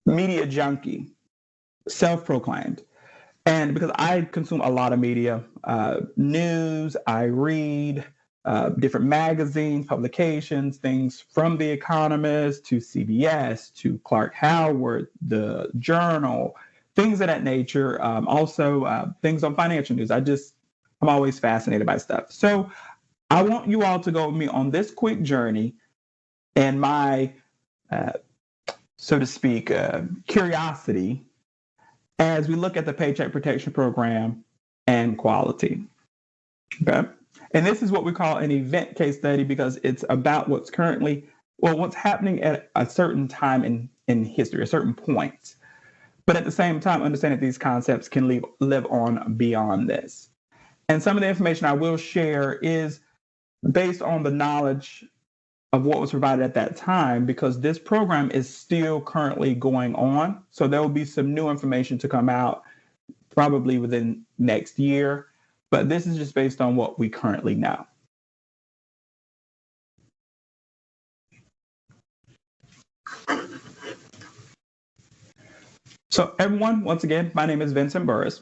media junkie, self-proclaimed. And because I consume a lot of media, news, I read different magazines, publications, things from The Economist to CBS to Clark Howard, the Journal, things of that nature. Also, things on financial news. I'm always fascinated by stuff. So I want you all to go with me on this quick journey and my, uh, so to speak, curiosity as we look at the Paycheck Protection Program and quality. Okay. And this is what we call an event case study because it's about what's happening at a certain time in history, a certain point. But at the same time, understanding that these concepts can live on beyond this. And some of the information I will share is based on the knowledge of what was provided at that time, because this program is still currently going on. So there will be some new information to come out probably within next year, but this is just based on what we currently know. So everyone, once again, my name is Vincent Burris.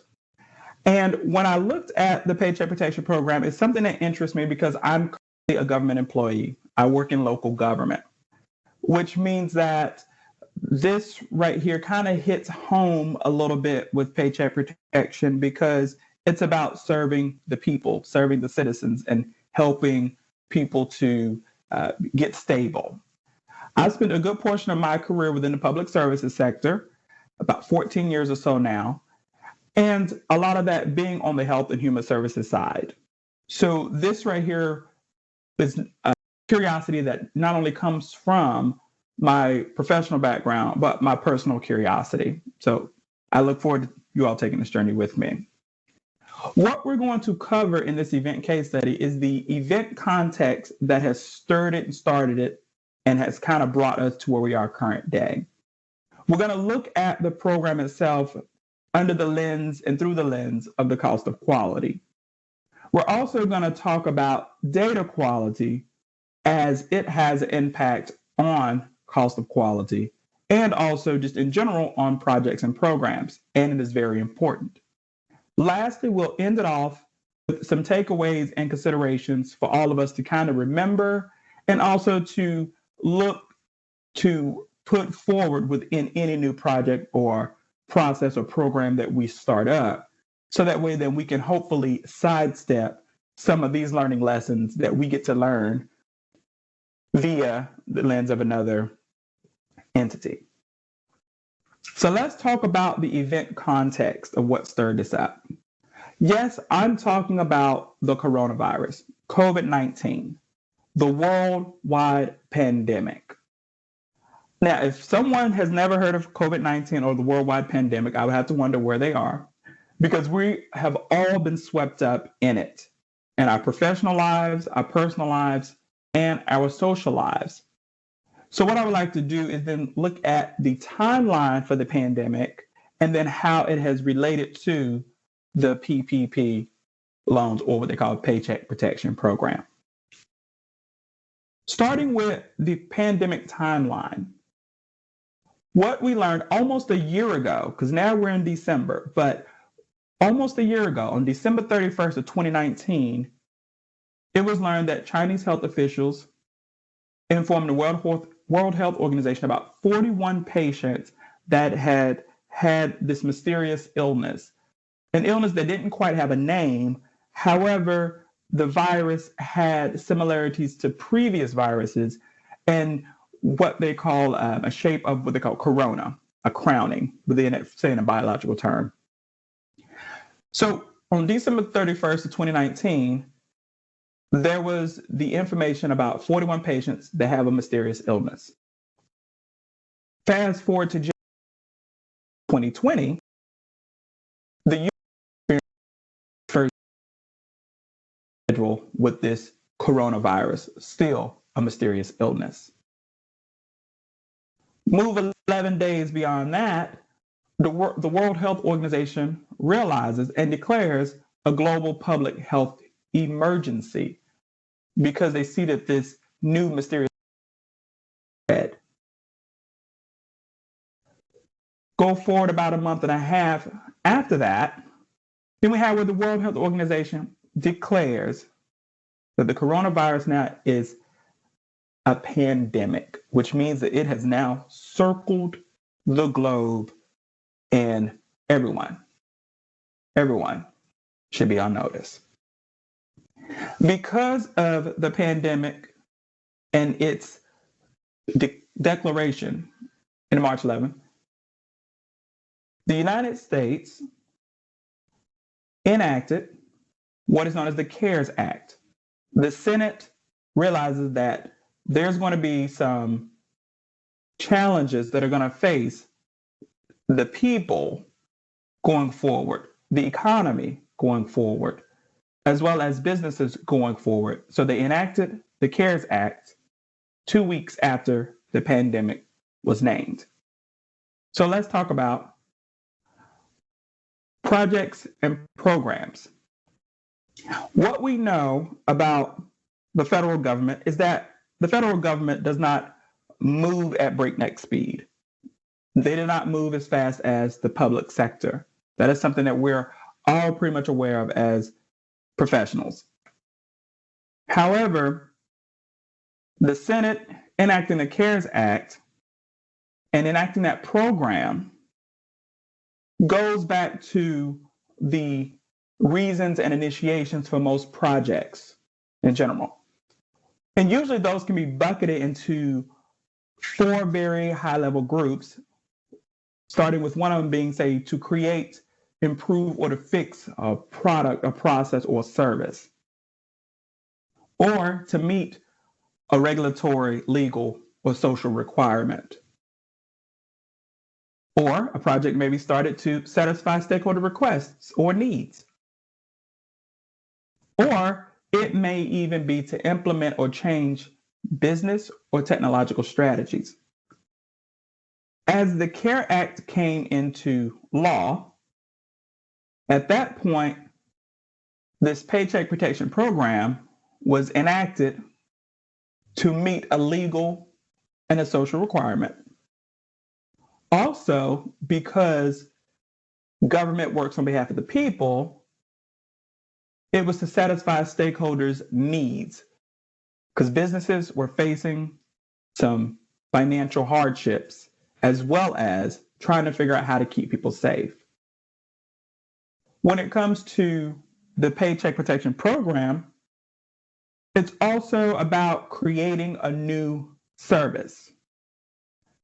And when I looked at the Paycheck Protection Program, it's something that interests me because I'm currently a government employee. I work in local government, which means that this right here kind of hits home a little bit with Paycheck Protection because it's about serving the people, serving the citizens, and helping people to get stable. I spent a good portion of my career within the public services sector, about 14 years or so now, and a lot of that being on the health and human services side. So this right here is a curiosity that not only comes from my professional background, but my personal curiosity. So I look forward to you all taking this journey with me. What we're going to cover in this event case study is the event context that has stirred it and started it and has kind of brought us to where we are current day. We're going to look at the program itself under the lens and through the lens of the cost of quality. We're also going to talk about data quality as it has an impact on cost of quality and also just in general on projects and programs, and it is very important. Lastly, we'll end it off with some takeaways and considerations for all of us to kind of remember and also to look to put forward within any new project or process or program that we start up. So that way then we can hopefully sidestep some of these learning lessons that we get to learn via the lens of another entity. So let's talk about the event context of what stirred this up. Yes, I'm talking about the coronavirus, COVID-19, the worldwide pandemic. Now, if someone has never heard of COVID-19 or the worldwide pandemic, I would have to wonder where they are, because we have all been swept up in it, in our professional lives, our personal lives, and our social lives. So what I would like to do is then look at the timeline for the pandemic and then how it has related to the PPP loans, or what they call Paycheck Protection Program. Starting with the pandemic timeline, what we learned almost a year ago, because now we're in December, but almost a year ago, on December 31st of 2019, it was learned that Chinese health officials informed the World Health Organization about 41 patients that had this mysterious illness, an illness that didn't quite have a name. However, the virus had similarities to previous viruses and what they call a shape of what they call corona, a crowning, within it, saying a biological term. So on December 31st of 2019, there was the information about 41 patients that have a mysterious illness. Fast forward to 2020, the U.S. first schedule with this coronavirus, still a mysterious illness. Move 11 days beyond that, the World Health Organization realizes and declares a global public health emergency because they see that this new mysterious spread. Go forward about a month and a half after that, then we have where the World Health Organization declares that the coronavirus now is a pandemic, which means that it has now circled the globe and everyone should be on notice. Because of the pandemic and its declaration in March 11th, the United States enacted what is known as the CARES Act. The Senate realizes that there's going to be some challenges that are going to face the people going forward, the economy going forward, as well as businesses going forward. So they enacted the CARES Act 2 weeks after the pandemic was named. So let's talk about projects and programs. What we know about the federal government is that the federal government does not move at breakneck speed. They do not move as fast as the public sector. That is something that we're all pretty much aware of as professionals. However, the Senate enacting the CARES Act and enacting that program goes back to the reasons and initiations for most projects in general. And usually those can be bucketed into 4 very high-level groups, starting with one of them being, say, to create, improve, or to fix a product, a process, or service, or to meet a regulatory, legal, or social requirement. Or a project may be started to satisfy stakeholder requests or needs. Or it may even be to implement or change business or technological strategies. As the CARE Act came into law, at that point, this Paycheck Protection Program was enacted to meet a legal and a social requirement. Also, because government works on behalf of the people, it was to satisfy stakeholders' needs, because businesses were facing some financial hardships, as well as trying to figure out how to keep people safe. When it comes to the Paycheck Protection Program, it's also about creating a new service.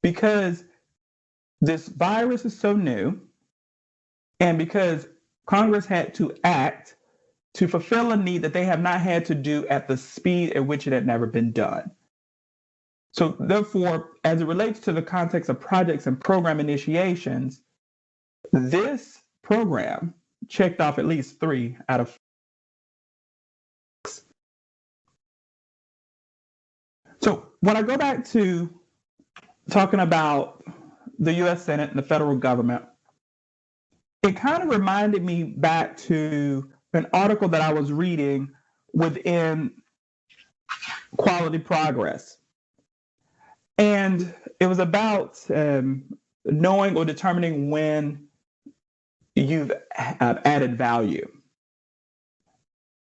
Because this virus is so new, and because Congress had to act to fulfill a need that they have not had to do at the speed at which it had never been done. So therefore, as it relates to the context of projects and program initiations, this program checked off at least 3 out of 6. So when I go back to talking about the US Senate and the federal government, it kind of reminded me back to an article that I was reading within Quality Progress. And it was about knowing or determining when you've added value.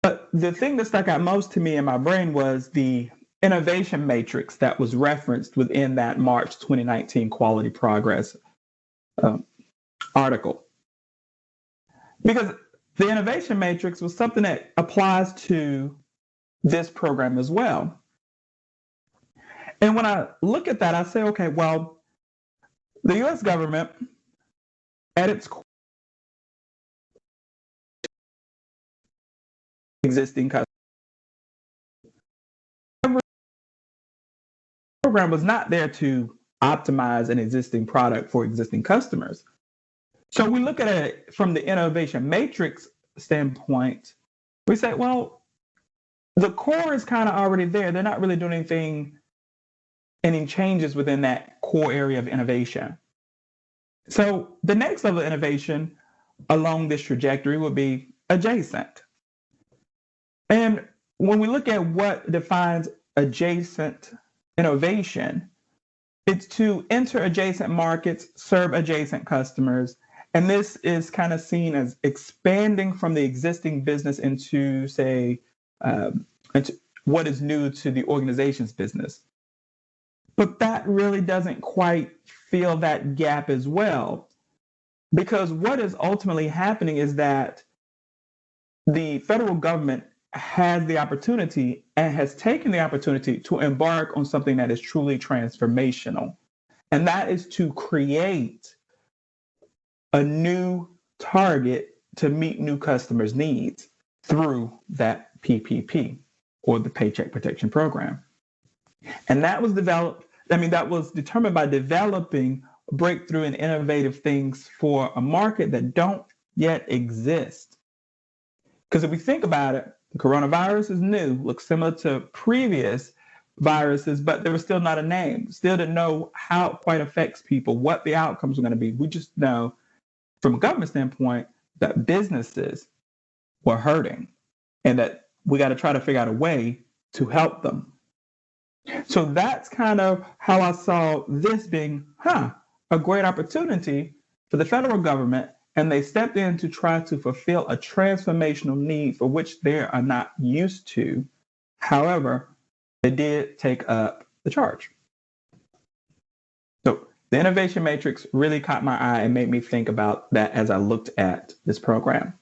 But the thing that stuck out most to me in my brain was the innovation matrix that was referenced within that March 2019 Quality Progress article. Because the innovation matrix was something that applies to this program as well. And when I look at that, I say, okay, well, the US government at its core existing customers. The program was not there to optimize an existing product for existing customers. So we look at it from the innovation matrix standpoint. We say, well, the core is kind of already there. They're not really doing anything, any changes within that core area of innovation. So the next level of innovation along this trajectory would be adjacent. And when we look at what defines adjacent innovation, It's to enter adjacent markets, serve adjacent customers, and this is kind of seen as expanding from the existing business into, say, into what is new to the organization's business. But that really doesn't quite fill that gap as well, because what is ultimately happening is that the federal government has the opportunity and has taken the opportunity to embark on something that is truly transformational. And that is to create a new target to meet new customers' needs through that PPP, or the Paycheck Protection Program. And that was determined by developing breakthrough and innovative things for a market that don't yet exist. Because if we think about it, the coronavirus is new, looks similar to previous viruses, but there was still not a name. Still didn't know how it quite affects people, what the outcomes are going to be. We just know from a government standpoint that businesses were hurting and that we got to try to figure out a way to help them. So that's kind of how I saw this being, a great opportunity for the federal government, and they stepped in to try to fulfill a transformational need for which they are not used to. However, they did take up the charge. So the innovation matrix really caught my eye and made me think about that as I looked at this program.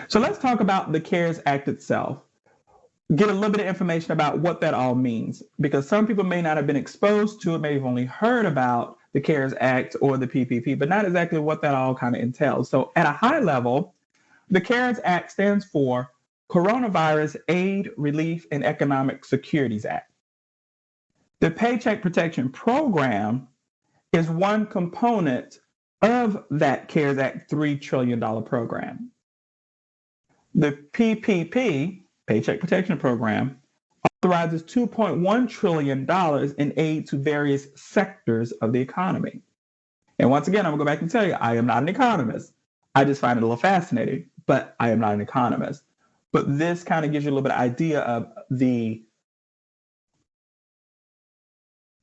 So let's talk about the CARES Act itself. Get a little bit of information about what that all means, because some people may not have been exposed to it, may have only heard about the CARES Act or the PPP, but not exactly what that all kind of entails. So at a high level, the CARES Act stands for Coronavirus Aid, Relief, and Economic Securities Act. The Paycheck Protection Program is one component of that CARES Act $3 trillion program. The PPP, Paycheck Protection Program, authorizes $2.1 trillion in aid to various sectors of the economy. And once again, I'm going to go back and tell you, I am not an economist. I just find it a little fascinating, but I am not an economist. But this kind of gives you a little bit of idea of the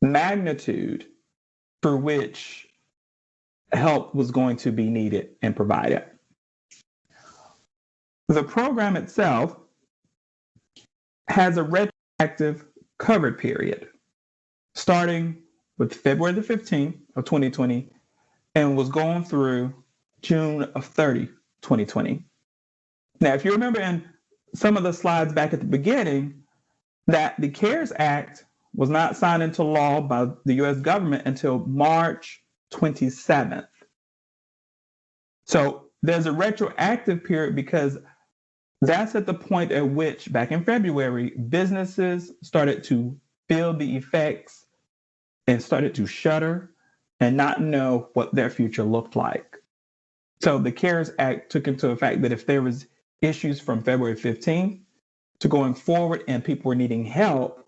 magnitude for which help was going to be needed and provided. The program itself has a retroactive covered period starting with February the 15th of 2020 and was going through June of 30, 2020. Now, if you remember in some of the slides back at the beginning, that the CARES Act was not signed into law by the US government until March 27th. So there's a retroactive period because that's at the point at which, back in February, businesses started to feel the effects and started to shutter and not know what their future looked like. So the CARES Act took into effect that if there was issues from February 15th to going forward and people were needing help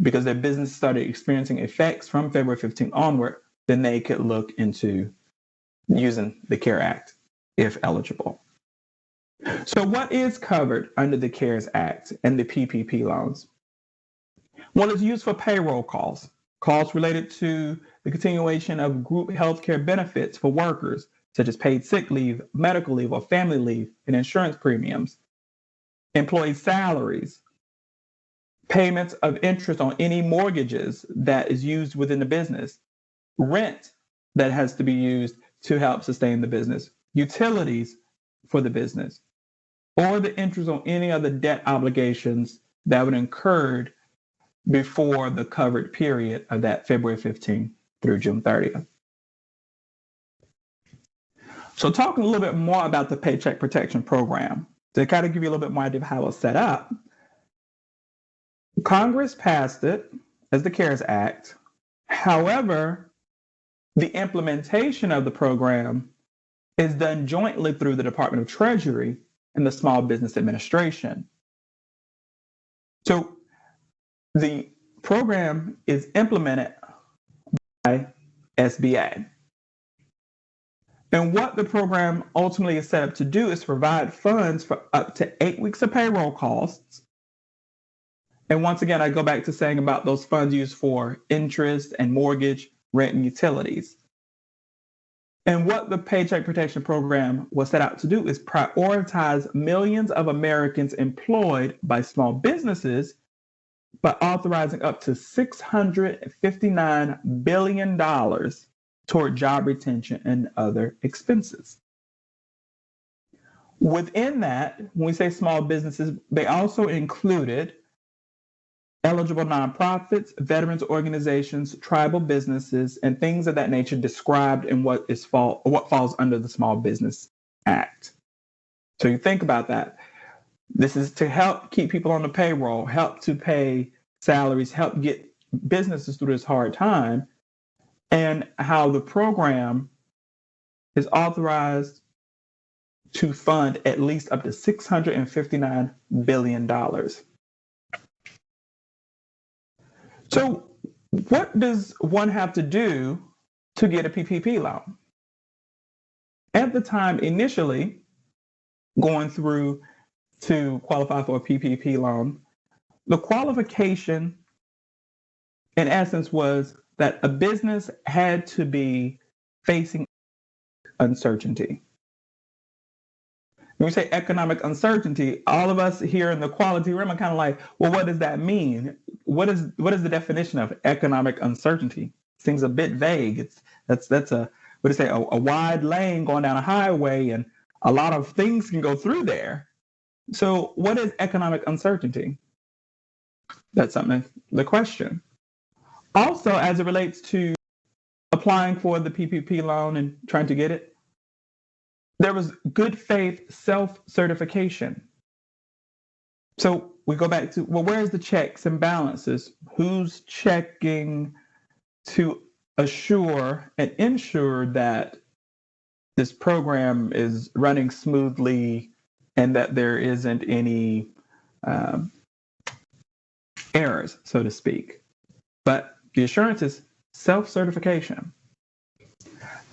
because their business started experiencing effects from February 15th onward, then they could look into using the CARES Act if eligible. So what is covered under the CARES Act and the PPP loans? Well, it's used for payroll costs related to the continuation of group healthcare benefits for workers, such as paid sick leave, medical leave, or family leave, and insurance premiums, employee salaries, payments of interest on any mortgages that is used within the business, rent that has to be used to help sustain the business, utilities for the business, or the interest on any other debt obligations that would incurred before the covered period of that February 15th through June 30th. So talking a little bit more about the Paycheck Protection Program, to kind of give you a little bit more idea of how it's set up, Congress passed it as the CARES Act. However, the implementation of the program is done jointly through the Department of Treasury and the Small Business Administration. So the program is implemented by SBA. And what the program ultimately is set up to do is provide funds for up to 8 weeks of payroll costs And once again, I go back to saying about those funds used for interest and mortgage, rent, and utilities. And what the Paycheck Protection Program was set out to do is prioritize millions of Americans employed by small businesses by authorizing up to $659 billion toward job retention and other expenses. Within that, when we say small businesses, they also included eligible nonprofits, veterans organizations, tribal businesses, and things of that nature described in what falls under the Small Business Act. So you think about that. This is to help keep people on the payroll, help to pay salaries, help get businesses through this hard time, and how the program is authorized to fund at least up to $659 billion. So what does one have to do to get a PPP loan? At the time, initially, going through to qualify for a PPP loan, the qualification, in essence, was that a business had to be facing uncertainty. When we say economic uncertainty, all of us here in the quality room are kind of like, well, what does that mean? What is the definition of economic uncertainty? Seems a bit vague. That's a wide lane going down a highway, and a lot of things can go through there. So what is economic uncertainty? That's the question. Also, as it relates to applying for the PPP loan and trying to get it, there was good faith self-certification. So we go back to, well, where's the checks and balances? Who's checking to assure and ensure that this program is running smoothly and that there isn't any errors, so to speak? But the assurance is self-certification.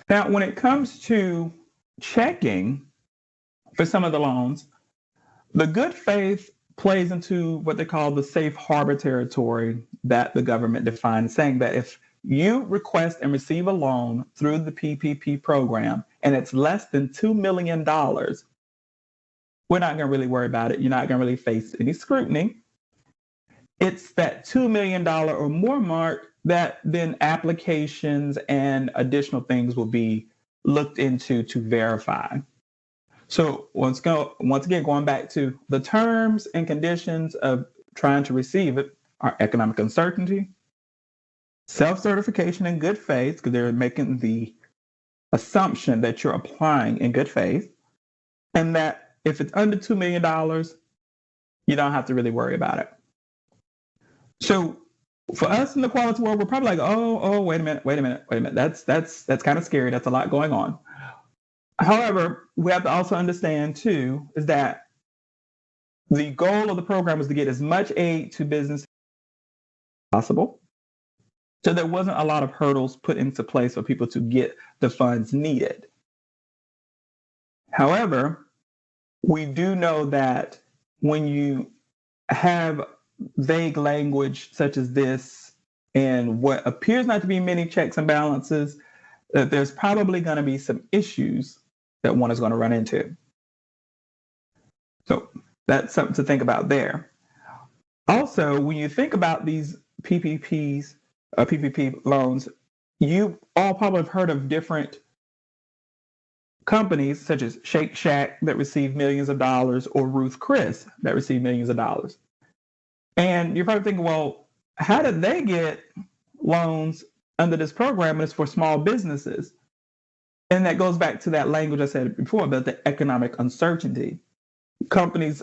Now, when it comes to checking for some of the loans, the good faith plays into what they call the safe harbor territory that the government defines, saying that if you request and receive a loan through the PPP program and it's less than $2 million, we're not going to really worry about it. You're not going to really face any scrutiny. It's that $2 million or more mark that then applications and additional things will be looked into to verify. So once again, going back to the terms and conditions of trying to receive it are economic uncertainty, self-certification in good faith, because they're making the assumption that you're applying in good faith, and that if it's under $2 million, you don't have to really worry about it. So for us in the quality world, we're probably like, oh, wait a minute. That's kind of scary. That's a lot going on. However, we have to also understand too, is that the goal of the program was to get as much aid to business as possible. So there wasn't a lot of hurdles put into place for people to get the funds needed. However, we do know that when you have vague language such as this and what appears not to be many checks and balances, that there's probably going to be some issues that one is going to run into. So that's something to think about there. Also, when you think about these PPP loans, you all probably have heard of different companies such as Shake Shack that receive millions of dollars, or Ruth Chris that receive millions of dollars. And you're probably thinking, well, how did they get loans under this program? And it's for small businesses. And that goes back to that language I said before about the economic uncertainty. Companies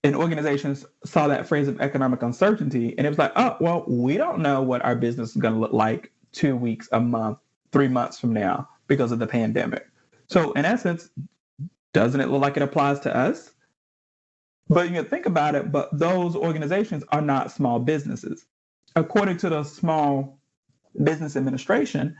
and organizations saw that phrase of economic uncertainty, and it was like, oh, well, we don't know what our business is going to look like 2 weeks, a month, 3 months from now because of the pandemic. So in essence, doesn't it look like it applies to us? But you think about it, but those organizations are not small businesses. According to the Small Business Administration,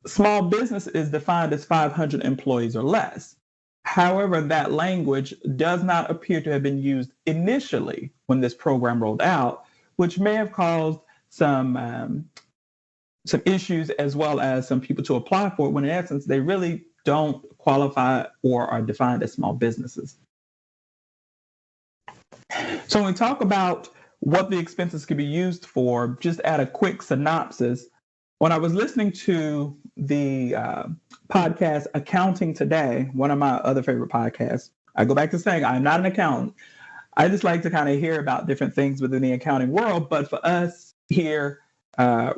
small business is defined as 500 employees or less. However, that language does not appear to have been used initially when this program rolled out, which may have caused some issues as well as some people to apply for it, when in essence, they really don't qualify or are defined as small businesses. So when we talk about what the expenses could be used for, just add a quick synopsis. When I was listening to the podcast Accounting Today, one of my other favorite podcasts, I go back to saying I'm not an accountant. I just like to kind of hear about different things within the accounting world. But for us here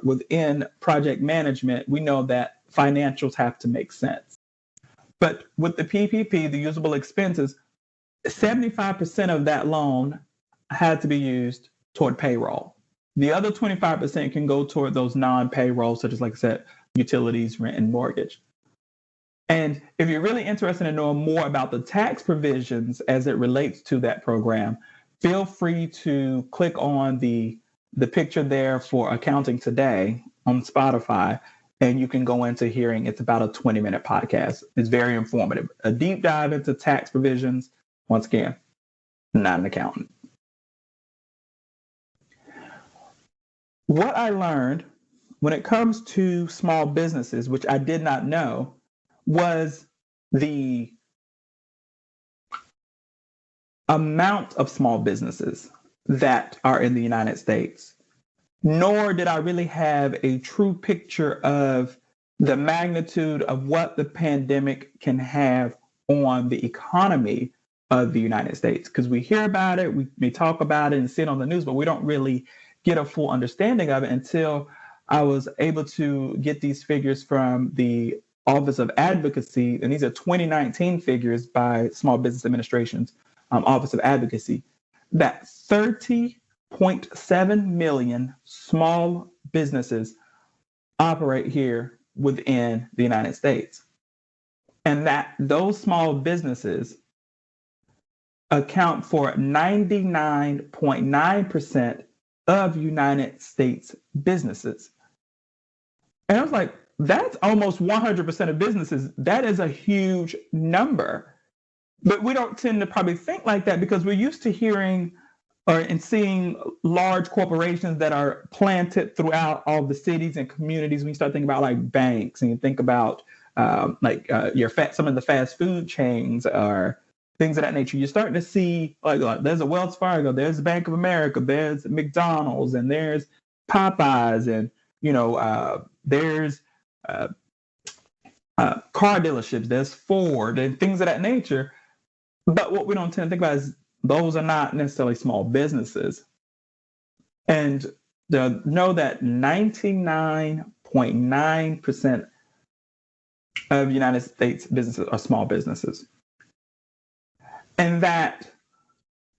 within project management, we know that financials have to make sense. But with the PPP, the usable expenses, 75% of that loan had to be used toward payroll. The other 25% can go toward those non-payroll, such as, like I said, utilities, rent, and mortgage. And if you're really interested in knowing more about the tax provisions as it relates to that program, feel free to click on the picture there for Accounting Today on Spotify, and you can go into hearing. It's about a 20-minute podcast. It's very informative. A deep dive into tax provisions. Once again, not an accountant. What I learned when it comes to small businesses, which I did not know, was the amount of small businesses that are in the United States. Nor did I really have a true picture of the magnitude of what the pandemic can have on the economy of the United States. Because we hear about it, we may talk about it and see it on the news, but we don't really get a full understanding of it until I was able to get these figures from the Office of Advocacy. And these are 2019 figures by Small Business Administration's Office of Advocacy, that 30.7 million small businesses operate here within the United States. And that those small businesses account for 99.9% of United States businesses. And I was like, that's almost 100% of businesses. That is a huge number. But we don't tend to probably think like that because we're used to hearing and seeing large corporations that are planted throughout all the cities and communities. When you start thinking about like banks and you think about some of the fast food chains or things of that nature, you're starting to see like there's a Wells Fargo, there's Bank of America, there's McDonald's, and there's Popeyes, and there's car dealerships, there's Ford, and things of that nature. But what we don't tend to think about is those are not necessarily small businesses. And to know that 99.9% of United States businesses are small businesses. And that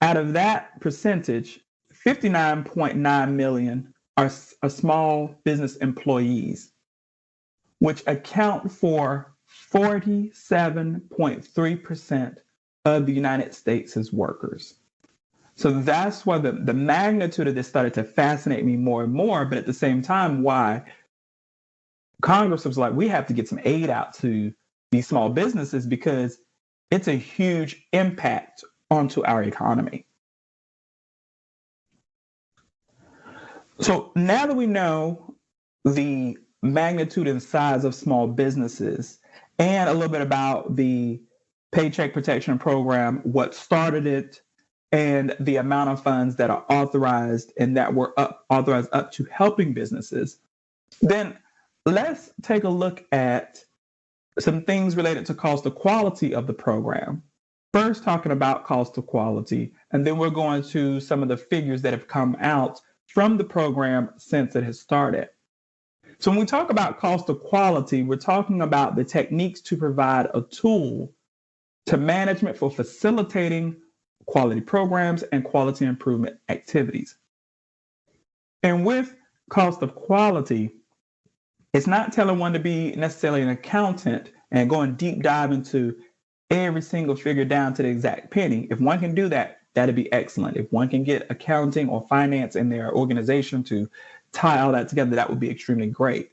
out of that percentage, 59.9 million are small business employees, which account for 47.3% of the United States' workers. So that's why the magnitude of this started to fascinate me more and more, but at the same time, why Congress was like, we have to get some aid out to these small businesses because it's a huge impact onto our economy. So now that we know the magnitude and size of small businesses and a little bit about the Paycheck Protection Program, what started it, and the amount of funds that are authorized and that were authorized up to helping businesses, then let's take a look at some things related to cost of quality of the program. First, talking about cost of quality, and then we're going to some of the figures that have come out from the program since it has started. So when we talk about cost of quality, we're talking about the techniques to provide a tool to management for facilitating quality programs and quality improvement activities. And with cost of quality, it's not telling one to be necessarily an accountant and going deep dive into every single figure down to the exact penny. If one can do that, that'd be excellent. If one can get accounting or finance in their organization to tie all that together, that would be extremely great.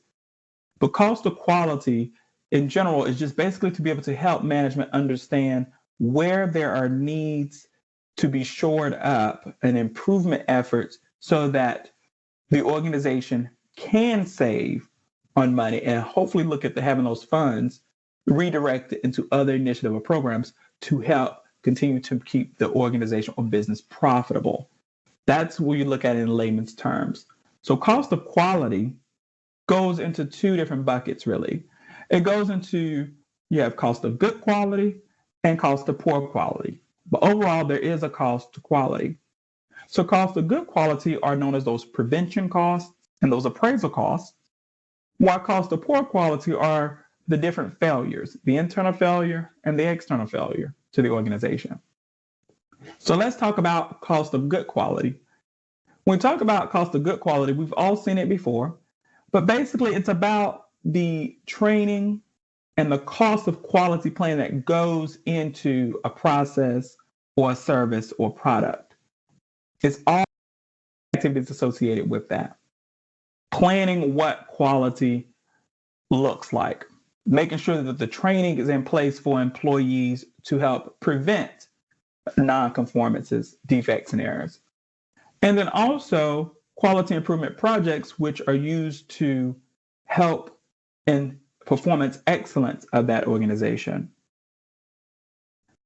But cost of quality in general is just basically to be able to help management understand where there are needs to be shored up and improvement efforts so that the organization can save on money and hopefully look at having those funds redirected into other initiative or programs to help continue to keep the organization or business profitable. That's what you look at in layman's terms. So cost of quality goes into two different buckets, really. It goes into, you have cost of good quality and cost of poor quality. But overall, there is a cost to quality. So costs of good quality are known as those prevention costs and those appraisal costs, while costs of poor quality are the different failures, the internal failure and the external failure to the organization. So let's talk about cost of good quality. When we talk about cost of good quality, we've all seen it before, but basically it's about the training and the cost of quality planning that goes into a process or a service or product. It's all activities associated with that. Planning what quality looks like, making sure that the training is in place for employees to help prevent non-conformances, defects, and errors. And then also quality improvement projects, which are used to help in performance excellence of that organization.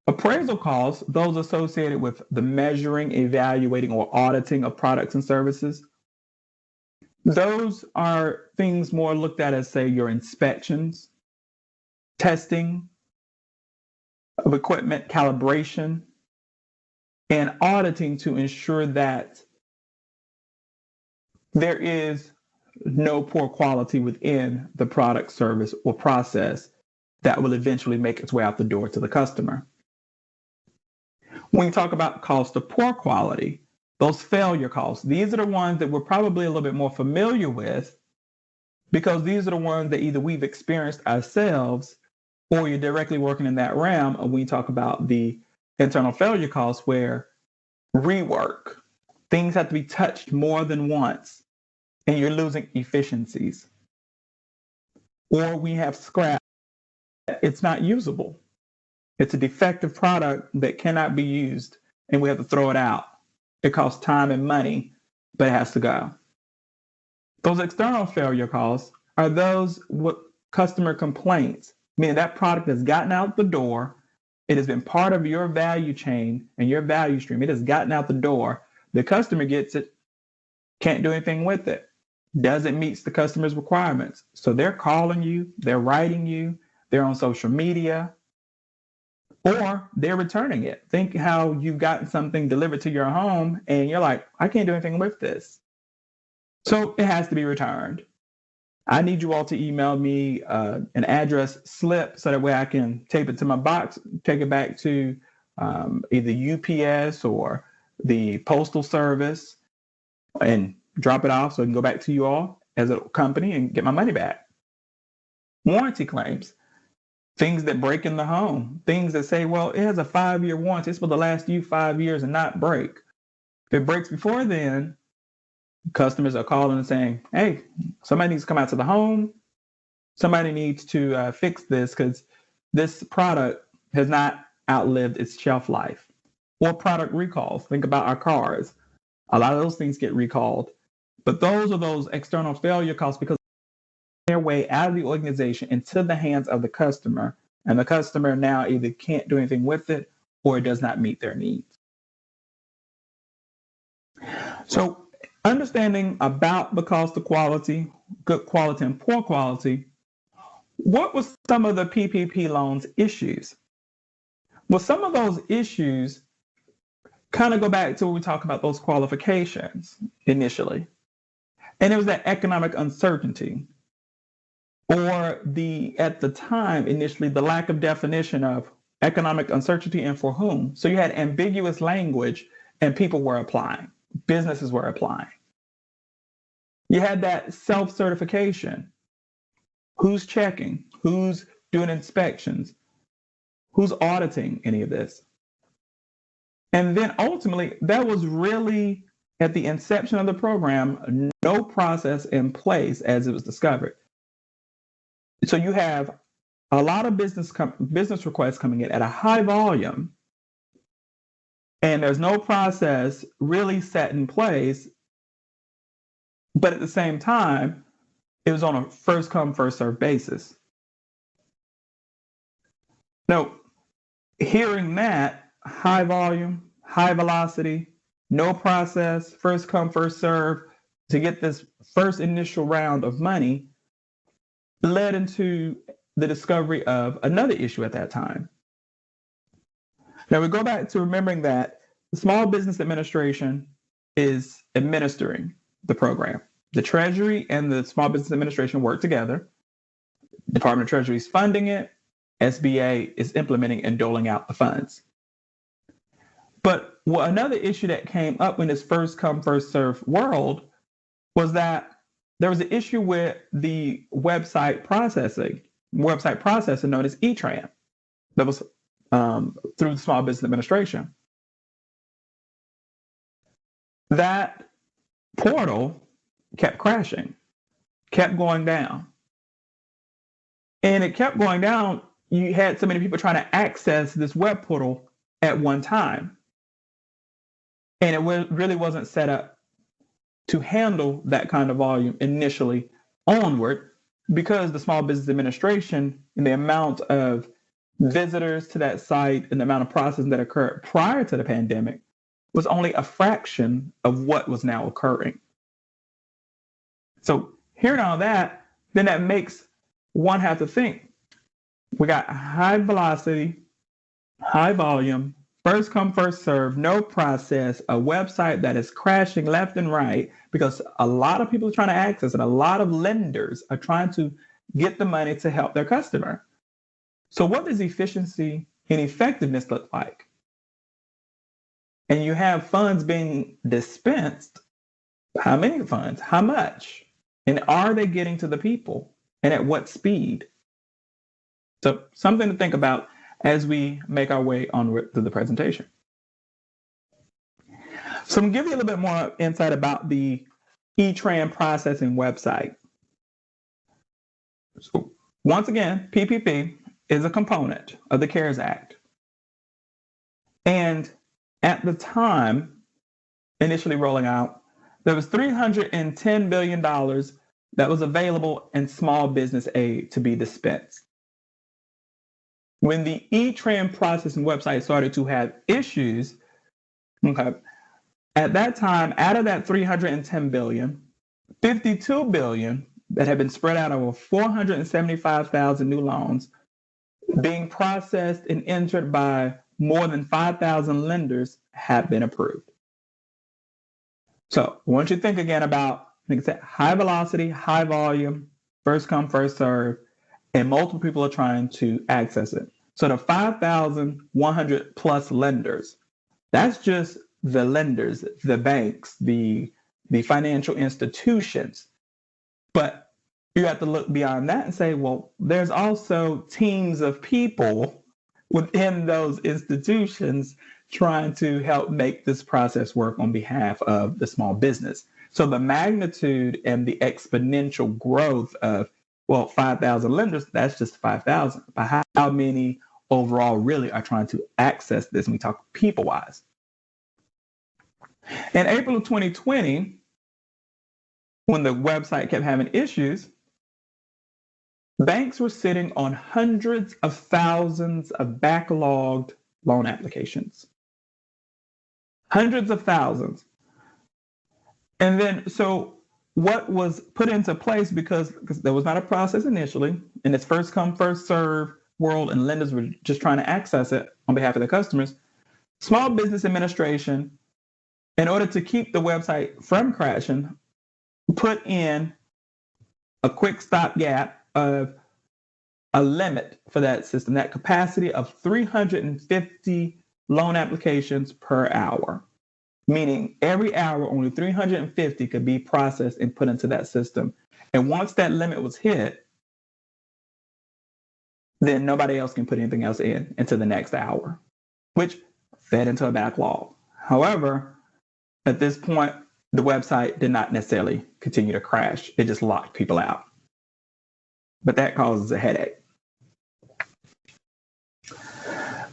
Appraisal costs, those associated with the measuring, evaluating, or auditing of products and services. Those are things more looked at as, say, your inspections, testing of equipment, calibration, and auditing to ensure that there is no poor quality within the product, service, or process that will eventually make its way out the door to the customer. When you talk about cost of poor quality, those failure costs, these are the ones that we're probably a little bit more familiar with because these are the ones that either we've experienced ourselves or you're directly working in that realm. And we talk about the internal failure costs where rework, things have to be touched more than once and you're losing efficiencies. Or we have scrap, it's not usable. It's a defective product that cannot be used and we have to throw it out. It costs time and money, but it has to go. Those external failure costs are those what customer complaints, meaning that product has gotten out the door. It has been part of your value chain and your value stream. It has gotten out the door. The customer gets it, can't do anything with it, doesn't meet the customer's requirements. So they're calling you, they're writing you, they're on social media, or they're returning it. Think how you've gotten something delivered to your home and you're like, I can't do anything with this. So it has to be returned. I need you all to email me an address slip so that way I can tape it to my box, take it back to either UPS or the Postal Service and drop it off so I can go back to you all as a company and get my money back. Warranty claims. Things that break in the home, things that say, well, it has a 5-year warranty. It's supposed to last you 5 years and not break. If it breaks before then, customers are calling and saying, hey, somebody needs to come out to the home. Somebody needs to fix this because this product has not outlived its shelf life. Or product recalls. Think about our cars. A lot of those things get recalled. But those are those external failure costs because their way out of the organization into the hands of the customer, and the customer now either can't do anything with it or it does not meet their needs. So understanding about the cost of quality, good quality and poor quality, what was some of the PPP loans issues? Well, some of those issues kind of go back to when we talk about those qualifications initially. And it was that economic uncertainty. Or at the time, initially, the lack of definition of economic uncertainty and for whom. So you had ambiguous language and people were applying, businesses were applying. You had that self-certification. Who's checking? Who's doing inspections? Who's auditing any of this? And then ultimately, that was really at the inception of the program, no process in place as it was discovered. So you have a lot of business requests coming in at a high volume, and there's no process really set in place But at the same time, it was on a first come, first served basis. Now, hearing that high volume, high velocity, no process, first come, first serve to get this first initial round of money led into the discovery of another issue at that time. Now we go back to remembering that the Small Business Administration is administering the program. The Treasury and the Small Business Administration work together. The Department of Treasury is funding it. SBA is implementing and doling out the funds. But another issue that came up in this first come, first served world was that there was an issue with the website processing known as ETRAN that was through the Small Business Administration. That portal kept crashing, kept going down. And it kept going down. You had so many people trying to access this web portal at one time. And it really wasn't set up to handle that kind of volume initially onward, because the Small Business Administration and the amount of visitors to that site and the amount of processing that occurred prior to the pandemic was only a fraction of what was now occurring. So hearing all that, then that makes one have to think. We got high velocity, high volume, first come, first serve, no process, a website that is crashing left and right because a lot of people are trying to access it. A lot of lenders are trying to get the money to help their customer. So what does efficiency and effectiveness look like? And you have funds being dispensed. How many funds? How much? And are they getting to the people? And at what speed? So something to think about as we make our way onward through the presentation. So I'm going to give you a little bit more insight about the ETRAN processing website. So once again, PPP is a component of the CARES Act. And at the time, initially rolling out, there was $310 billion that was available in small business aid to be dispensed. When the ETRAN processing website started to have issues, at that time, out of that $310 billion, $52 billion that had been spread out over 475,000 new loans being processed and entered by more than 5,000 lenders have been approved. So I want you to think again about, like I said, high velocity, high volume, first come, first serve, and multiple people are trying to access it. So the 5,100 plus lenders, that's just the lenders, the banks, the financial institutions. But you have to look beyond that and say, well, there's also teams of people within those institutions trying to help make this process work on behalf of the small business. So the magnitude and the exponential growth of, 5,000 lenders, that's just 5,000. But how many overall really are trying to access this when we talk people-wise? In April of 2020, when the website kept having issues, banks were sitting on hundreds of thousands of backlogged loan applications. Hundreds of thousands. And then, so what was put into place, because there was not a process initially, in its first come, first serve world, and lenders were just trying to access it on behalf of their customers, Small Business Administration, in order to keep the website from crashing, put in a quick stopgap of a limit for that system, that capacity of 350 loan applications per hour, meaning every hour only 350 could be processed and put into that system. And once that limit was hit, then nobody else can put anything else into the next hour, which fed into a backlog. However, at this point, the website did not necessarily continue to crash. It just locked people out. But that causes a headache.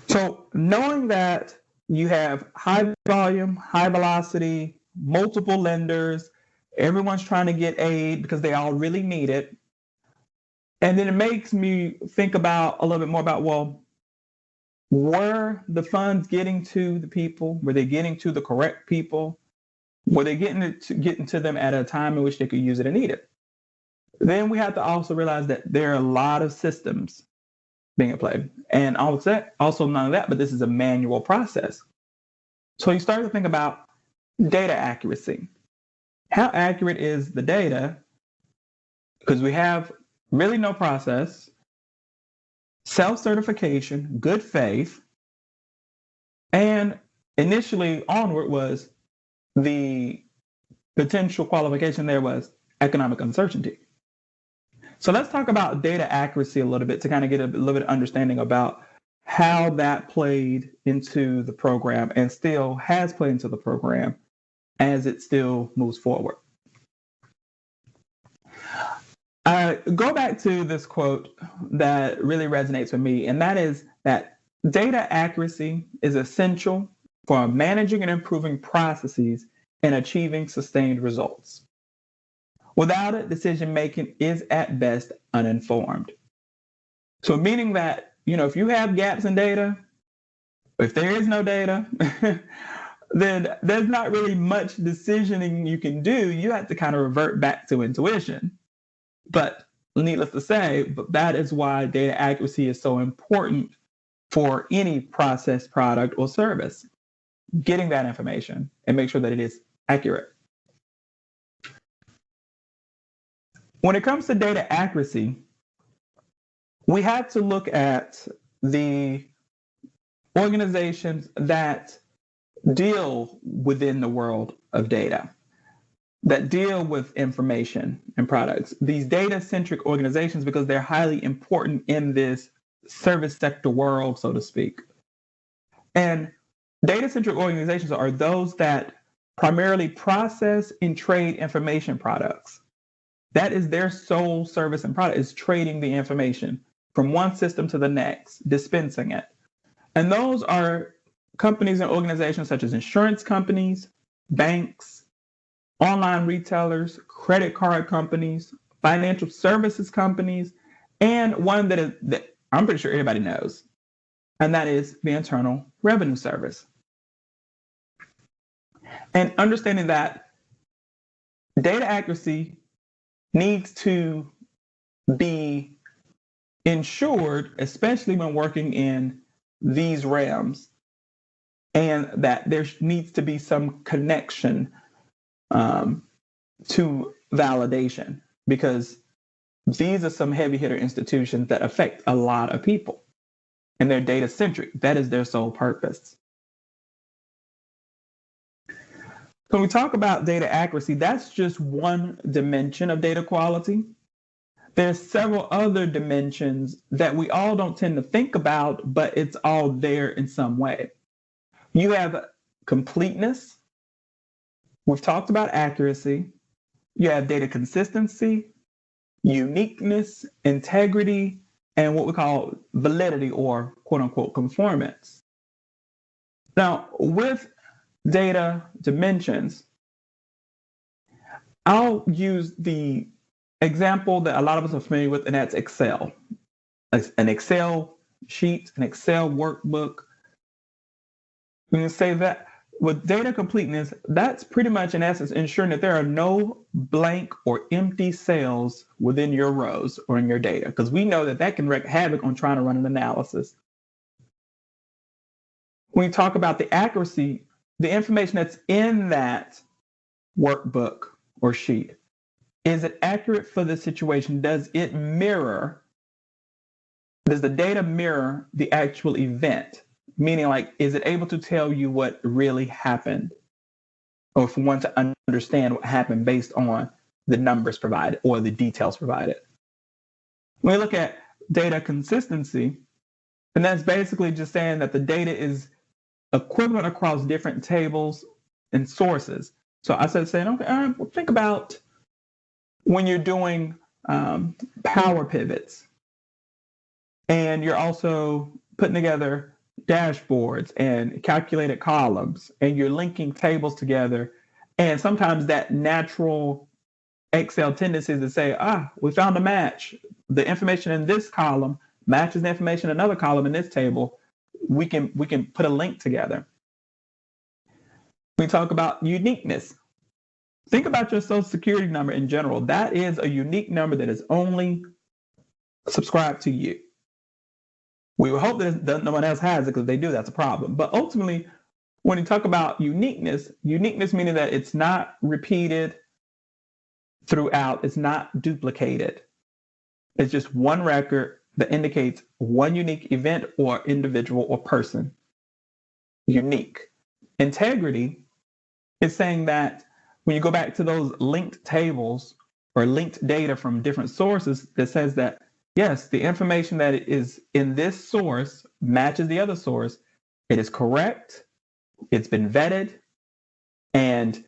So knowing that you have high volume, high velocity, multiple lenders, Everyone's trying to get aid because they all really need it. And then it makes me think about a little bit more about, well, were the funds getting to the people? Were they getting to the correct people? Were they getting to them at a time in which they could use it and need it? Then we have to also realize that there are a lot of systems being applied. And also none of that, but this is a manual process. So you start to think about data accuracy. How accurate is the data? Because we have really no process, self-certification, good faith, and initially onward was the potential qualification there was economic uncertainty. So let's talk about data accuracy a little bit to kind of get a little bit of understanding about how that played into the program and still has played into the program as it still moves forward. Go back to this quote that really resonates with me, and that is that data accuracy is essential for managing and improving processes and achieving sustained results. Without it, decision-making is at best uninformed. So meaning that, if you have gaps in data, if there is no data, then there's not really much decisioning you can do. You have to kind of revert back to intuition. But needless to say, that is why data accuracy is so important for any process, product, or service. Getting that information and make sure that it is accurate. When it comes to data accuracy, we have to look at the organizations that deal within the world of data, that deal with information and products. These data-centric organizations, because they're highly important in this service sector world, so to speak. And data-centric organizations are those that primarily process and trade information products. That is their sole service and product, is trading the information from one system to the next, dispensing it. And those are companies and organizations such as insurance companies, banks, online retailers, credit card companies, financial services companies, and one that I'm pretty sure everybody knows, and that is the Internal Revenue Service. And understanding that data accuracy needs to be ensured, especially when working in these realms, and that there needs to be some connection to validation, because these are some heavy hitter institutions that affect a lot of people, and they're data centric. That is their sole purpose. When we talk about data accuracy, that's just one dimension of data quality. There's several other dimensions that we all don't tend to think about, but it's all there in some way. You have completeness. We've talked about accuracy. You have data consistency, uniqueness, integrity, and what we call validity, or quote unquote conformance. Now, with data dimensions, I'll use the example that a lot of us are familiar with, and that's Excel. An Excel sheet, an Excel workbook. We can say that with data completeness, that's pretty much in essence ensuring that there are no blank or empty cells within your rows or in your data, because we know that can wreak havoc on trying to run an analysis. When we talk about the accuracy, the information that's in that workbook or sheet, is it accurate for the situation? Does the data mirror the actual event? Meaning, is it able to tell you what really happened? Or if we want to understand what happened based on the numbers provided or the details provided. When we look at data consistency, and that's basically just saying that the data is equivalent across different tables and sources. So I said, okay, think about when you're doing power pivots, and you're also putting together dashboards and calculated columns, and you're linking tables together And sometimes that natural Excel tendency is to say, we found a match. The information in this column matches the information in another column in this table. We can put a link together. We talk about uniqueness. Think about your Social Security number in general. That is a unique number that is only subscribed to you. We would hope that no one else has it, because if they do, that's a problem. But ultimately, when you talk about uniqueness meaning that it's not repeated throughout, it's not duplicated. It's just one record that indicates one unique event or individual or person. Unique. Integrity is saying that when you go back to those linked tables or linked data from different sources, that says that, yes, the information that is in this source matches the other source. It is correct. It's been vetted. And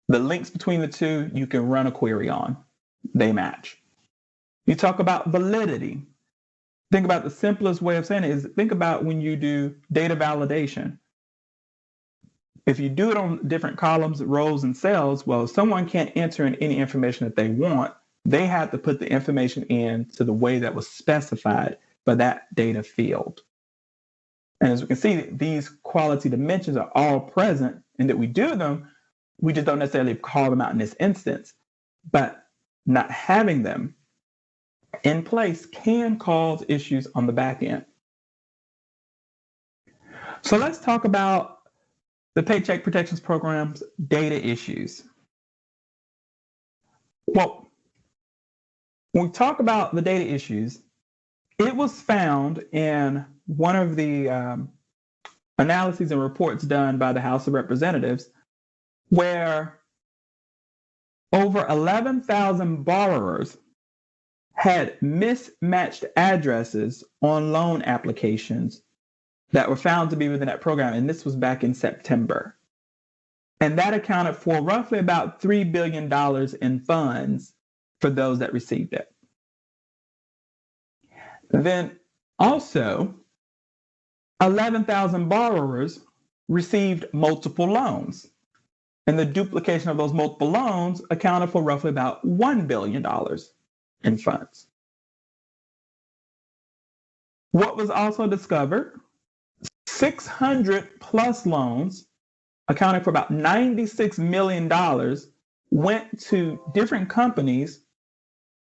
the links between the two, you can run a query on. They match. You talk about validity. Think about the simplest way of saying it is, think about when you do data validation. If you do it on different columns, rows, and cells, well, if someone can't enter in any information that they want, they have to put the information in to the way that was specified by that data field. And as we can see, these quality dimensions are all present, and that we do them, we just don't necessarily call them out in this instance. But not having them in place can cause issues on the back end. So let's talk about the Paycheck Protection Program's data issues. Well, when we talk about the data issues, it was found in one of the analyses and reports done by the House of Representatives, where over 11,000 borrowers had mismatched addresses on loan applications that were found to be within that program, and this was back in September. And that accounted for roughly about $3 billion in funds for those that received it. Then also, 11,000 borrowers received multiple loans, and the duplication of those multiple loans accounted for roughly about $1 billion in funds. What was also discovered? 600 plus loans, accounting for about $96 million, went to different companies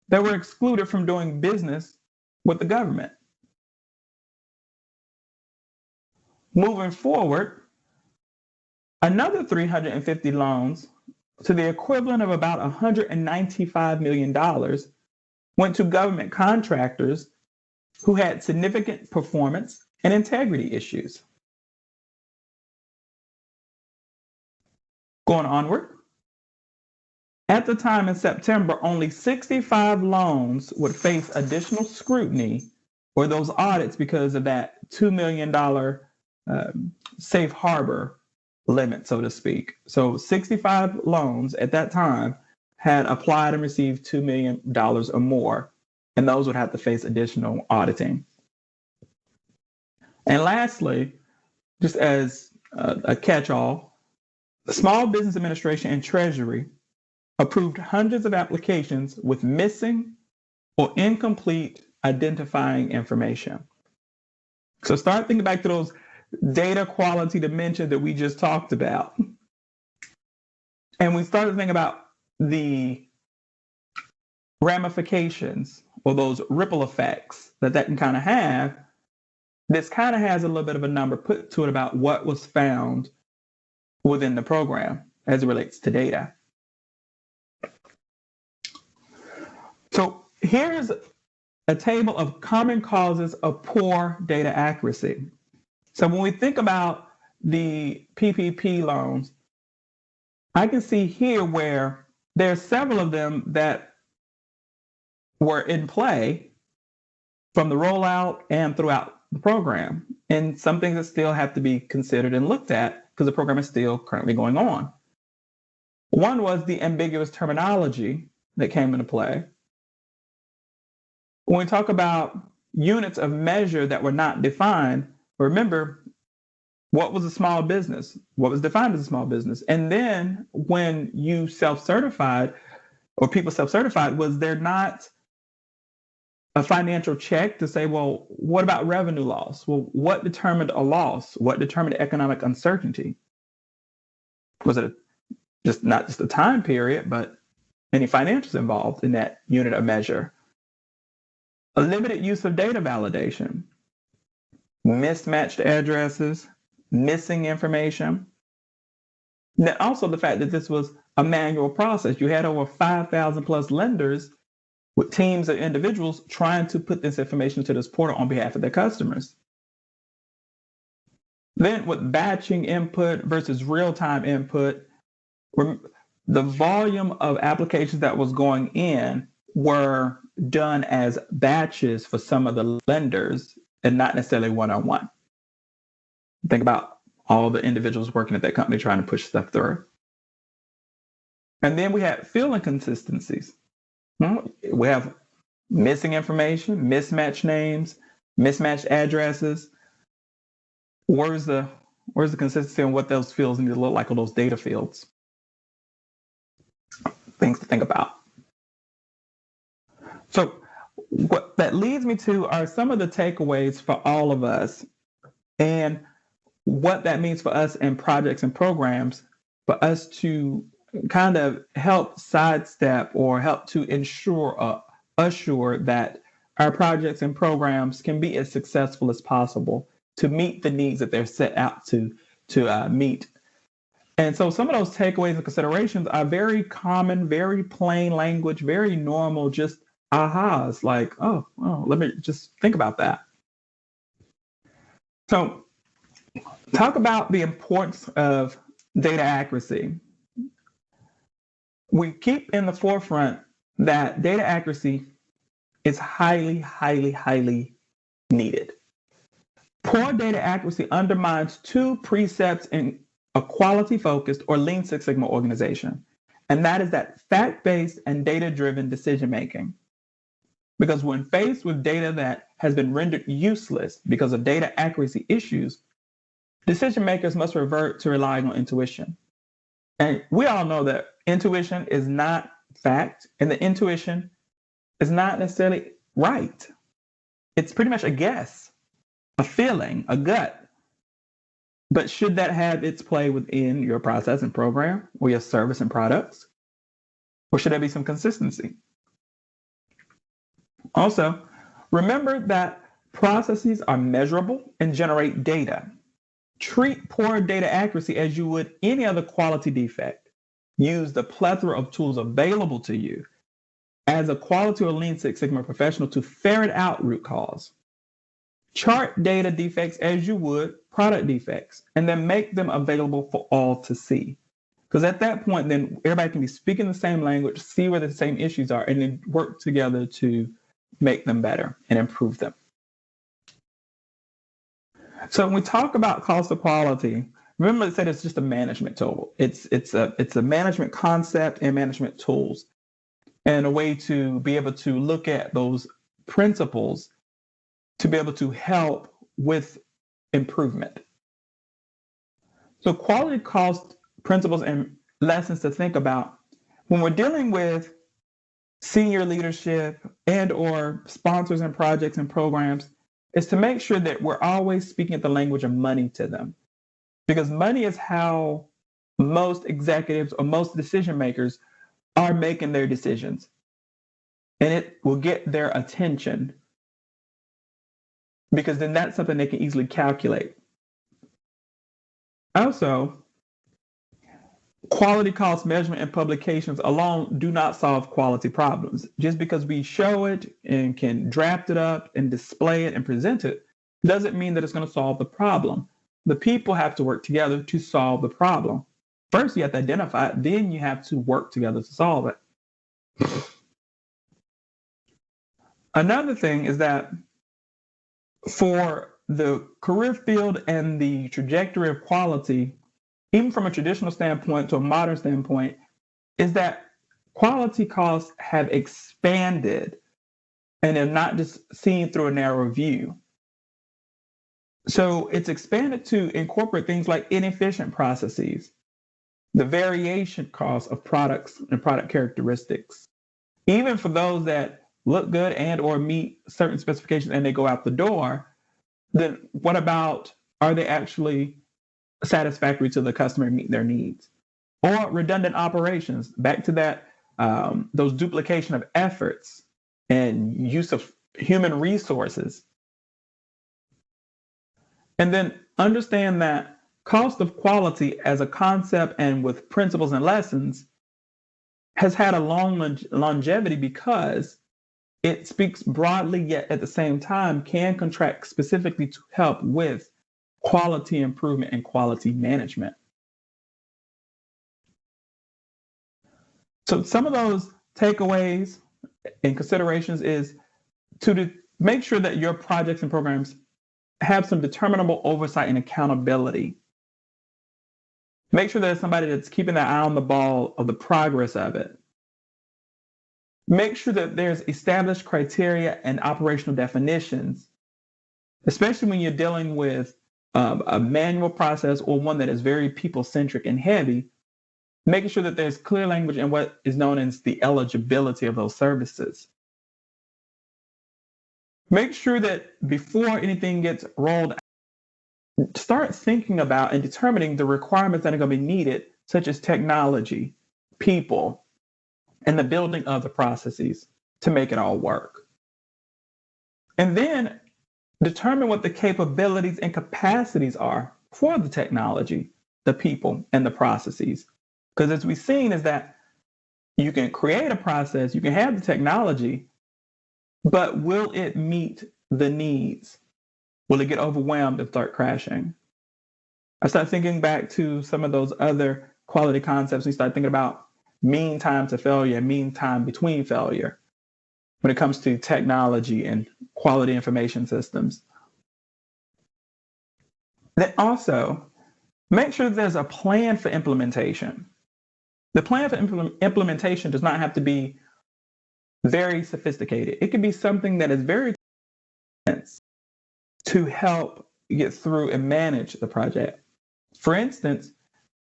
that were excluded from doing business with the government. Moving forward, another 350 loans to the equivalent of about $195 million went to government contractors who had significant performance and integrity issues. Going onward, at the time in September, only 65 loans would face additional scrutiny or those audits because of that $2 million safe harbor limit, so to speak. So 65 loans at that time had applied and received $2 million or more, and those would have to face additional auditing. And lastly, just as a catch-all, the Small Business Administration and Treasury approved hundreds of applications with missing or incomplete identifying information. So start thinking back to those data quality dimensions that we just talked about. And we started to think about the ramifications or those ripple effects that can kind of have. This kind of has a little bit of a number put to it about what was found within the program as it relates to data. So here's a table of common causes of poor data accuracy. So when we think about the PPP loans, I can see here where there are several of them that were in play from the rollout and throughout the program, and some things that still have to be considered and looked at because the program is still currently going on. One was the ambiguous terminology that came into play. When we talk about units of measure that were not defined, remember, What was a small business? What was defined as a small business? And then when you self-certified or people self-certified, was there not a financial check to say, well, what about revenue loss? Well, what determined a loss? What determined economic uncertainty? Was it not just a time period, but any financials involved in that unit of measure? A limited use of data validation, mismatched addresses, missing information. Now, also the fact that this was a manual process. You had over 5,000 plus lenders with teams of individuals trying to put this information to this portal on behalf of their customers. Then with batching input versus real-time input, the volume of applications that was going in were done as batches for some of the lenders and not necessarily one-on-one. Think about all the individuals working at that company trying to push stuff through. And then we had field inconsistencies. We have missing information, mismatched names, mismatched addresses. Where's the consistency on what those fields need to look like, or those data fields? Things to think about. So what that leads me to are some of the takeaways for all of us, and what that means for us in projects and programs, for us to kind of help sidestep or help to assure that our projects and programs can be as successful as possible to meet the needs that they're set out to meet. And so some of those takeaways and considerations are very common, very plain language, very normal, just ahas, like, oh, let me just think about that. So talk about the importance of data accuracy. We keep in the forefront that data accuracy is highly, highly, highly needed. Poor data accuracy undermines two precepts in a quality-focused or Lean Six Sigma organization, and that is that fact-based and data-driven decision-making. Because when faced with data that has been rendered useless because of data accuracy issues, decision makers must revert to relying on intuition. And we all know that intuition is not fact, and the intuition is not necessarily right. It's pretty much a guess, a feeling, a gut. But should that have its play within your process and program or your service and products? Or should there be some consistency? Also, remember that processes are measurable and generate data. Treat poor data accuracy as you would any other quality defect. Use the plethora of tools available to you as a quality or Lean Six Sigma professional to ferret out root cause. Chart data defects as you would product defects, and then make them available for all to see. Because at that point, then everybody can be speaking the same language, see where the same issues are, and then work together to make them better and improve them. So when we talk about cost of quality, remember I said it's just a management tool. It's a management concept and management tools, and a way to be able to look at those principles to be able to help with improvement. So quality cost principles and lessons to think about when we're dealing with senior leadership and or sponsors and projects and programs is to make sure that we're always speaking the language of money to them. Because money is how most executives or most decision makers are making their decisions. And it will get their attention, because then that's something they can easily calculate. Also, quality cost measurement and publications alone do not solve quality problems. Just because we show it and can draft it up and display it and present it doesn't mean that it's going to solve the problem. The people have to work together to solve the problem. First, you have to identify it, then you have to work together to solve it. Another thing is that for the career field and the trajectory of quality, even from a traditional standpoint to a modern standpoint, is that quality costs have expanded and are not just seen through a narrow view. So it's expanded to incorporate things like inefficient processes, the variation costs of products and product characteristics, even for those that look good and or meet certain specifications and they go out the door. Then what about, are they actually satisfactory to the customer and meet their needs? Or redundant operations, back to that, those duplication of efforts and use of human resources. And then understand that cost of quality as a concept and with principles and lessons has had a long longevity because it speaks broadly, yet at the same time can contract specifically to help with quality improvement and quality management. So some of those takeaways and considerations is to make sure that your projects and programs have some determinable oversight and accountability. Make sure there's somebody that's keeping their eye on the ball of the progress of it. Make sure that there's established criteria and operational definitions, especially when you're dealing with a manual process or one that is very people-centric and heavy, making sure that there's clear language in what is known as the eligibility of those services. Make sure that before anything gets rolled out, start thinking about and determining the requirements that are going to be needed, such as technology, people, and the building of the processes to make it all work. And then determine what the capabilities and capacities are for the technology, the people, and the processes. Because as we've seen is that you can create a process, you can have the technology, but will it meet the needs? Will it get overwhelmed and start crashing? I start thinking back to some of those other quality concepts. We start thinking about mean time to failure, mean time between failure when it comes to technology and quality information systems. Then also, make sure that there's a plan for implementation. The plan for implementation does not have to be very sophisticated. It can be something that is very dense to help get through and manage the project. For instance,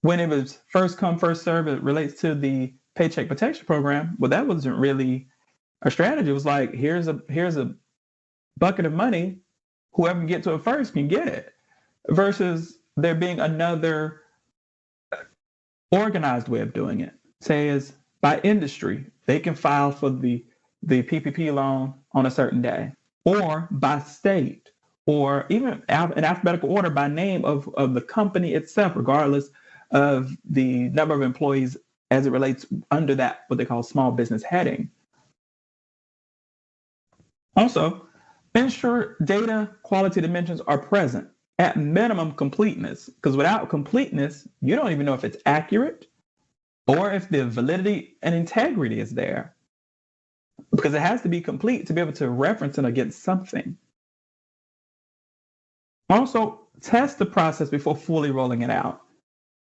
when it was first come, first serve, it relates to the Paycheck Protection Program. Well, that wasn't really a strategy. It was like, here's a bucket of money. Whoever can get to it first can get it. Versus there being another organized way of doing it. Say is by industry, they can file for the PPP loan on a certain day, or by state, or even in alphabetical order by name of the company itself, regardless of the number of employees as it relates under that, what they call small business heading. Also, ensure data quality dimensions are present, at minimum completeness, because without completeness, you don't even know if it's accurate or if the validity and integrity is there, because it has to be complete to be able to reference it against something. Also, test the process before fully rolling it out.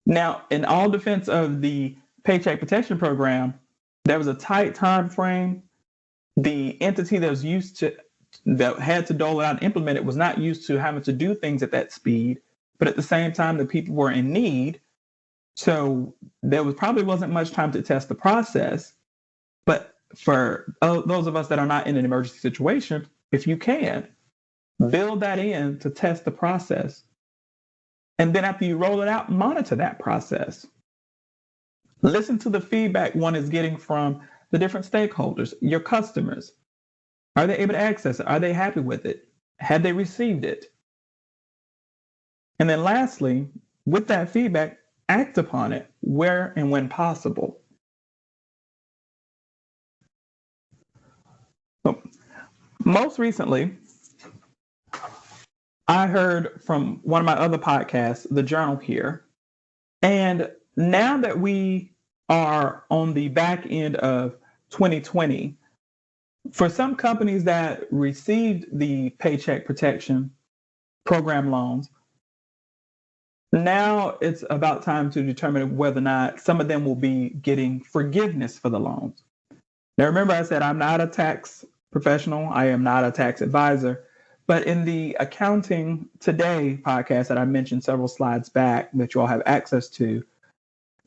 Now, in all defense of the Paycheck Protection Program, there was a tight time frame. The entity that had to dole it out and implement it was not used to having to do things at that speed, but at the same time, the people were in need. So there probably wasn't much time to test the process. But for those of us that are not in an emergency situation, if you can, build that in to test the process. And then after you roll it out, monitor that process. Listen to the feedback one is getting from the different stakeholders, your customers. Are they able to access it? Are they happy with it? Have they received it? And then lastly, with that feedback, act upon it where and when possible. So, most recently, I heard from one of my other podcasts, The Journal here, and now that we are on the back end of 2020, for some companies that received the Paycheck Protection Program loans, now it's about time to determine whether or not some of them will be getting forgiveness for the loans. Now, remember I said I'm not a tax professional. I am not a tax advisor, But in the Accounting Today podcast that I mentioned several slides back that you all have access to,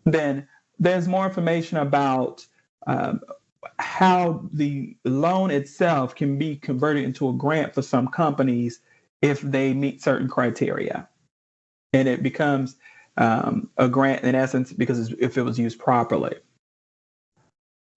then there's more information about how the loan itself can be converted into a grant for some companies if they meet certain criteria. And it becomes a grant in essence because if it was used properly.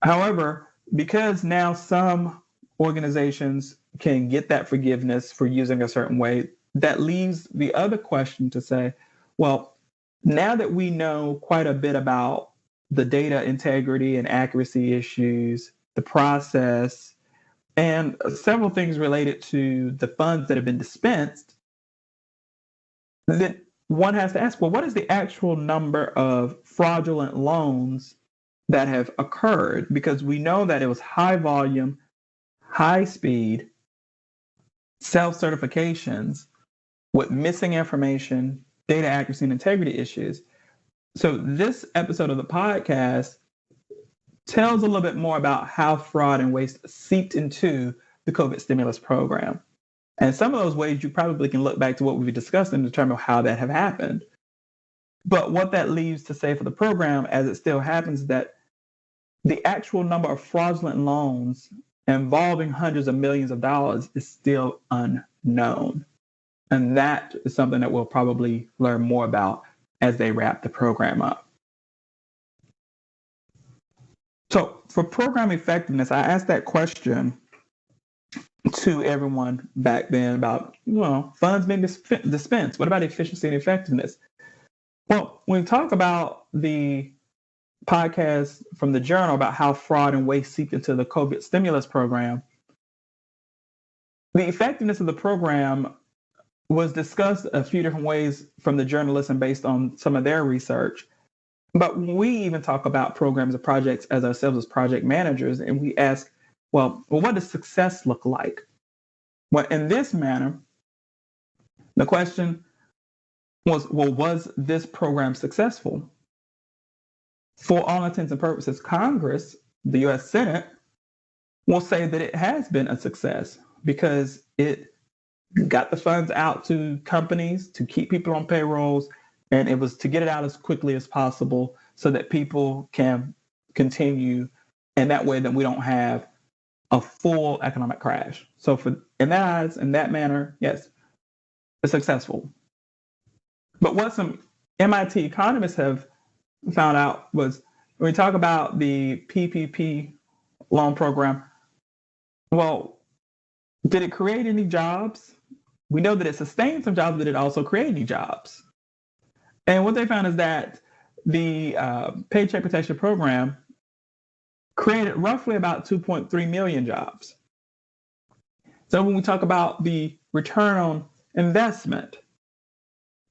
However, because now some organizations can get that forgiveness for using a certain way, that leaves the other question to say, well, now that we know quite a bit about the data integrity and accuracy issues, the process, and several things related to the funds that have been dispensed, then one has to ask, well, what is the actual number of fraudulent loans that have occurred? Because we know that it was high volume, high speed, self-certifications with missing information, data accuracy and integrity issues. So this episode of the podcast tells a little bit more about how fraud and waste seeped into the COVID stimulus program. And some of those ways you probably can look back to what we've discussed and determine how that have happened. But what that leaves to say for the program, as it still happens, is that the actual number of fraudulent loans involving hundreds of millions of dollars is still unknown. And that is something that we'll probably learn more about as they wrap the program up. So for program effectiveness, I asked that question to everyone back then about, funds being dispensed. What about efficiency and effectiveness? Well, when we talk about the podcast from the Journal about how fraud and waste seeped into the COVID stimulus program, the effectiveness of the program was discussed a few different ways from the journalists and based on some of their research. But we even talk about programs and projects as ourselves as project managers, and we ask, well, what does success look like? Well, in this manner, the question was, well, was this program successful? For all intents and purposes, Congress, the U.S. Senate, will say that it has been a success because it got the funds out to companies to keep people on payrolls, and it was to get it out as quickly as possible so that people can continue, and that way that we don't have a full economic crash. So in that manner, yes, it's successful. But what some MIT economists have found out was when we talk about the PPP loan program, well, did it create any jobs? We know that it sustained some jobs, but it also created any jobs. And what they found is that the Paycheck Protection Program created roughly about 2.3 million jobs. So when we talk about the return on investment,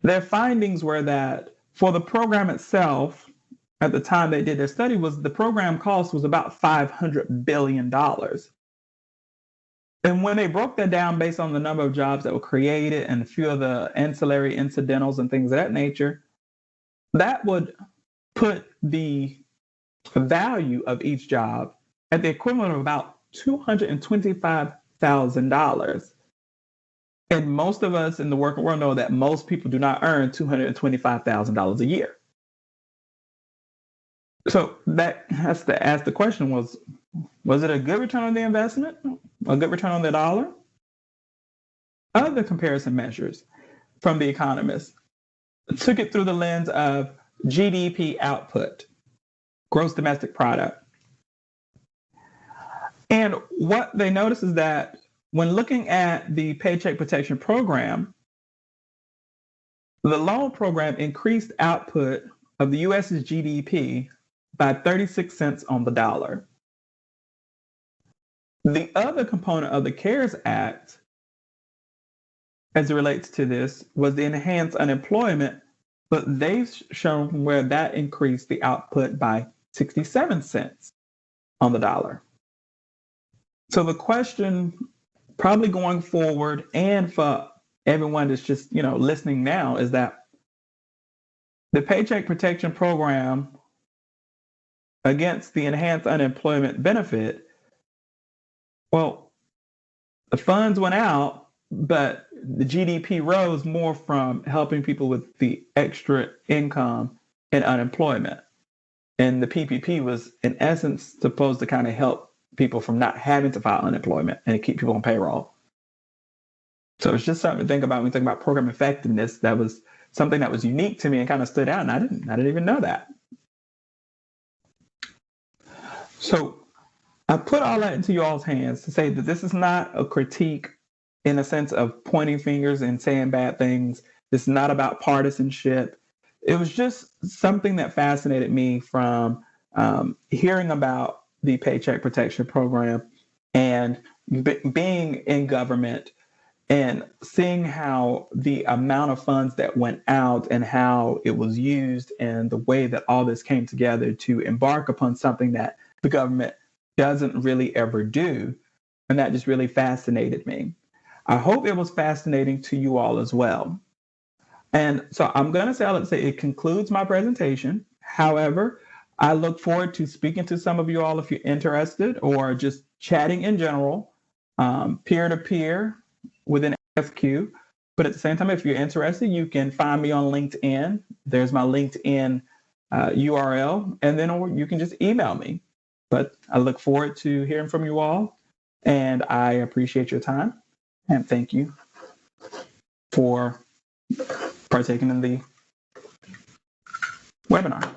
their findings were that for the program itself, at the time they did their study, was the program cost was about $500 billion. And when they broke that down based on the number of jobs that were created and a few of the ancillary incidentals and things of that nature, that would put the value of each job at the equivalent of about $225,000. And most of us in the working world know that most people do not earn $225,000 a year. So that has to ask the question, was it a good return on the investment? A good return on the dollar? Other comparison measures from the economists took it through the lens of GDP output, gross domestic product. And what they noticed is that when looking at the Paycheck Protection Program, the loan program increased output of the US's GDP by 36 cents on the dollar. The other component of the CARES Act, as it relates to this, was the enhanced unemployment, but they've shown where that increased the output by 67 cents on the dollar. So the question probably going forward and for everyone that's just, listening now is that the Paycheck Protection Program against the enhanced unemployment benefit, well, the funds went out, but the GDP rose more from helping people with the extra income and unemployment. And the PPP was, in essence, supposed to kind of help people from not having to file unemployment and keep people on payroll. So it's just something to think about when we think about program effectiveness. That was something that was unique to me and kind of stood out, and I didn't even know that. So I put all that into you all's hands to say that this is not a critique in a sense of pointing fingers and saying bad things. This is not about partisanship. It was just something that fascinated me from hearing about the Paycheck Protection Program and being in government and seeing how the amount of funds that went out and how it was used and the way that all this came together to embark upon something that the government doesn't really ever do. And that just really fascinated me. I hope it was fascinating to you all as well. And so I'm going to say it concludes my presentation. However, I look forward to speaking to some of you all if you're interested, or just chatting in general, peer-to-peer within ASQ. But at the same time, if you're interested, you can find me on LinkedIn. There's my LinkedIn URL, and then or you can just email me. But I look forward to hearing from you all, and I appreciate your time, and thank you for partaking in the webinar.